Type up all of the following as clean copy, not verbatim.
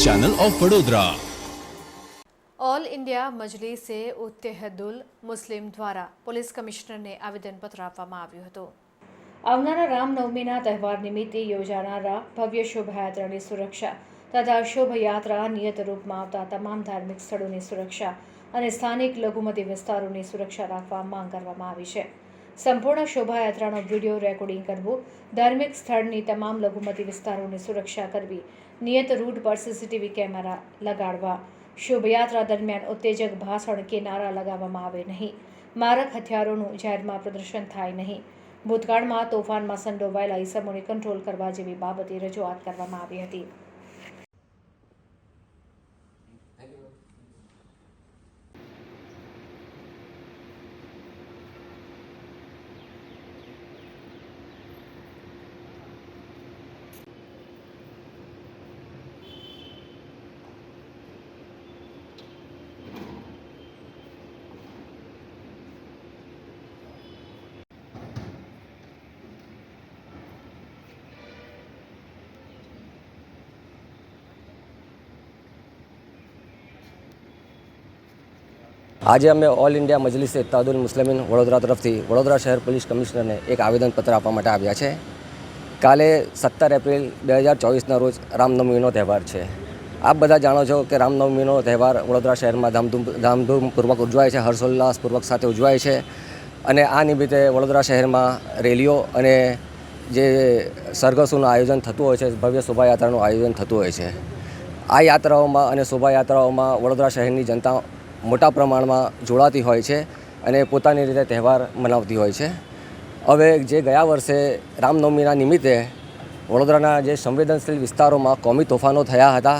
Channel of Vadodara. All India Majlis-e Ittehadul Muslim द्वारा police કમિશનરને આવેદનપત્ર આપવામાં આવ્યું હતું। આવનારા રામનવમીના તહેવાર નિમિત્તે યોજાનારા ભવ્ય શોભાયાત્રાની સુરક્ષા તથા શોભાયાત્રા નિયત રૂપમાં આવતા તમામ ધાર્મિક સ્થળોની સુરક્ષા અને સ્થાનિક લઘુમતી વિસ્તારોની સુરક્ષા રાખવા માંગ કરવામાં આવી છે। સંપૂર્ણ શોભાયાત્રાનો વિડીયો રેકોર્ડિંગ કરવું, ધાર્મિક સ્થળની તમામ લઘુમતી વિસ્તારોની સુરક્ષા કરવી, નિયત રૂટ પર સીસીટીવી કેમેરા લગાડવા, શોભાયાત્રા દરમિયાન ઉત્તેજક ભાષણ કે નારા લગાવવામાં આવે નહીં, મારક હથિયારોનું જાહેરમાં પ્રદર્શન થાય નહીં, ભૂતકાળમાં તોફાનમાં સંડોવાયેલા ઇસમોને કંટ્રોલ કરવા જેવી બાબતે રજૂઆત કરવામાં આવી હતી। આજે અમે ઓલ ઇન્ડિયા મજલિસે ઇત્તેહાદુલ મુસ્લિમીન વડોદરા તરફથી વડોદરા શહેર પોલીસ કમિશનરને એક આવેદનપત્ર આપવા માટે આવ્યા છે। કાલે 17 એપ્રિલ 2024ના રોજ રામનવમીનો તહેવાર છે। આપ બધા જાણો છો કે રામનવમીનો તહેવાર વડોદરા શહેરમાં ધામધૂમપૂર્વક ઉજવાય છે, હર્ષોલ્લાસપૂર્વક સાથે ઉજવાય છે અને આ નિમિત્તે વડોદરા શહેરમાં રેલીઓ અને જે સરઘસોનું આયોજન થતું હોય છે, ભવ્ય શોભાયાત્રાનું આયોજન થતું હોય છે। આ યાત્રાઓમાં અને શોભાયાત્રાઓમાં વડોદરા શહેરની જનતા મોટા પ્રમાણમાં જોડાતી હોય છે અને પોતાની રીતે તહેવાર મનાવતી હોય છે। હવે જે ગયા વર્ષે રામનવમીના નિમિત્તે વડોદરાના જે સંવેદનશીલ વિસ્તારોમાં કોમી તોફાનો થયા હતા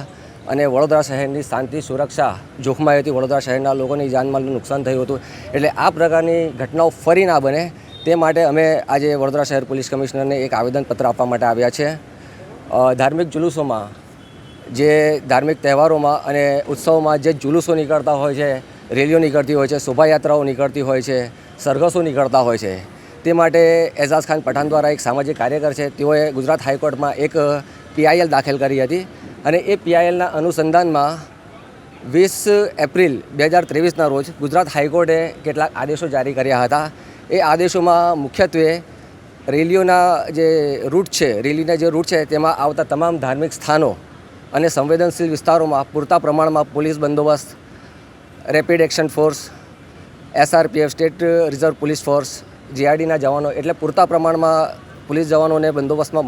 અને વડોદરા શહેરની શાંતિ સુરક્ષા જોખમાઈ હતી, વડોદરા શહેરના લોકોની જાનમાલનું નુકસાન થયું હતું। એટલે આ પ્રકારની ઘટનાઓ ફરી ના બને તે માટે અમે આજે વડોદરા શહેર પોલીસ કમિશનરને એક આવેદનપત્ર આપવા માટે આવ્યા છે। ધાર્મિક જુલુસોમાં, જે ધાર્મિક તહેવારોમાં અને ઉત્સવોમાં જે જુલુસો નીકળતા હોય છે, રેલીઓ નીકળતી હોય છે, શોભાયાત્રાઓ નીકળતી હોય છે, સરઘસો નીકળતા હોય છે, તે માટે એઝાઝ ખાન પઠાણ દ્વારા એક સામાજિક કાર્યકર છે, તેઓએ ગુજરાત હાઈકોર્ટમાં એક PIL દાખલ કરી હતી અને એ PILના અનુસંધાનમાં 20 એપ્રિલ 2023ના રોજ ગુજરાત હાઈકોર્ટે કેટલાક આદેશો જારી કર્યા હતા। એ આદેશોમાં મુખ્યત્વે રેલીઓના જે રૂટ છે, તેમાં આવતા તમામ ધાર્મિક સ્થાનો અને સંવેદનશીલ વિસ્તારોમાં પૂરતા પ્રમાણમાં પોલીસ બંદોબસ્ત, rapid action force, SRPF state reserve police force, GRDના જવાનો એટલે પૂરતા પ્રમાણમાં પોલીસ જવાનોને બંદોબસ્તમાં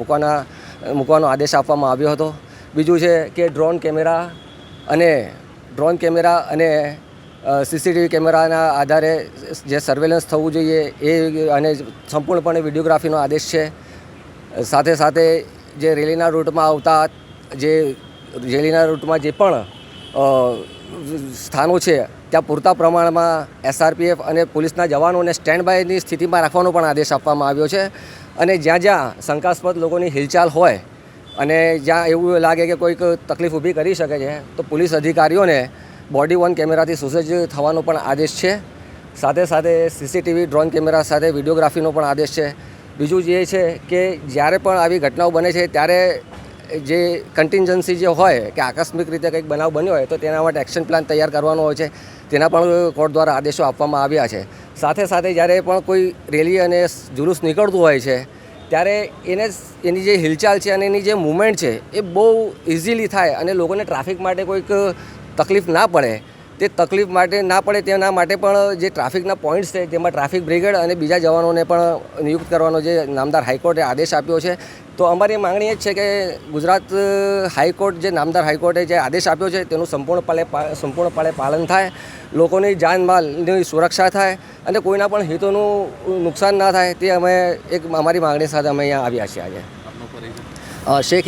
મૂકવાનો આદેશ આપવામાં આવ્યો હતો। બીજું છે કે ડ્રોન કેમેરા અને CCTV કેમેરાના આધારે જે સર્વેલન્સ થવું જોઈએ એ અને સંપૂર્ણપણે વિડીયોગ્રાફીનો આદેશ છે। સાથે સાથે જે રેલીના રૂટમાં જે પણ સ્થાનો છે ત્યાં પૂરતા પ્રમાણમાં SRPF અને પોલીસના જવાનોને સ્ટેન્ડ બાયની સ્થિતિમાં રાખવાનો પણ આદેશ આપવામાં આવ્યો છે અને જ્યાં શંકાસ્પદ લોકોની હિલચાલ હોય અને જ્યાં એવું લાગે કે કોઈક તકલીફ ઊભી કરી શકે છે તો પોલીસ અધિકારીઓને બોડી વોર્ન કેમેરાથી સુસજ્જ થવાનો પણ આદેશ છે। સાથે સાથે CCTV, ડ્રોન કેમેરા સાથે વિડીયોગ્રાફીનો પણ આદેશ છે। બીજું જે છે કે જ્યારે પણ આવી ઘટનાઓ બને છે ત્યારે જે કન્ટિન્જન્સી જે હોય કે આકસ્મિક રીતે કંઈક બનાવ બન્યો હોય તો તેના માટે એક્શન પ્લાન તૈયાર કરવાનો હોય છે, તેના પણ કોર્ટ દ્વારા આદેશો આપવામાં આવ્યા છે। સાથે સાથે જ્યારે પણ કોઈ રેલી અને જુલુસ નીકળતું હોય છે ત્યારે એની જે હિલચાલ છે અને એની જે મૂવમેન્ટ છે એ બહુ ઇઝીલી થાય અને લોકોને ટ્રાફિક માટે કોઈક તકલીફ ના પડે, તેના માટે પણ જે ટ્રાફિકના પોઈન્ટ્સ છે જેમાં ટ્રાફિક બ્રિગેડ અને બીજા જવાનોને પણ નિયુક્ત કરવાનો જે નામદાર હાઈકોર્ટે આદેશ આપ્યો છે। તો અમારી માંગણી એ જ છે કે ગુજરાત હાઈકોર્ટ, જે નામદાર હાઈકોર્ટે જે આદેશ આપ્યો છે તેનું સંપૂર્ણપણે પાલન થાય, લોકોની જાનમાલની સુરક્ષા થાય અને કોઈના પણ હિતોનું નુકસાન ના થાય, તે અમે એક અમારી માંગણી સાથે અમે અહીંયા આવ્યા છીએ આજે। શેખ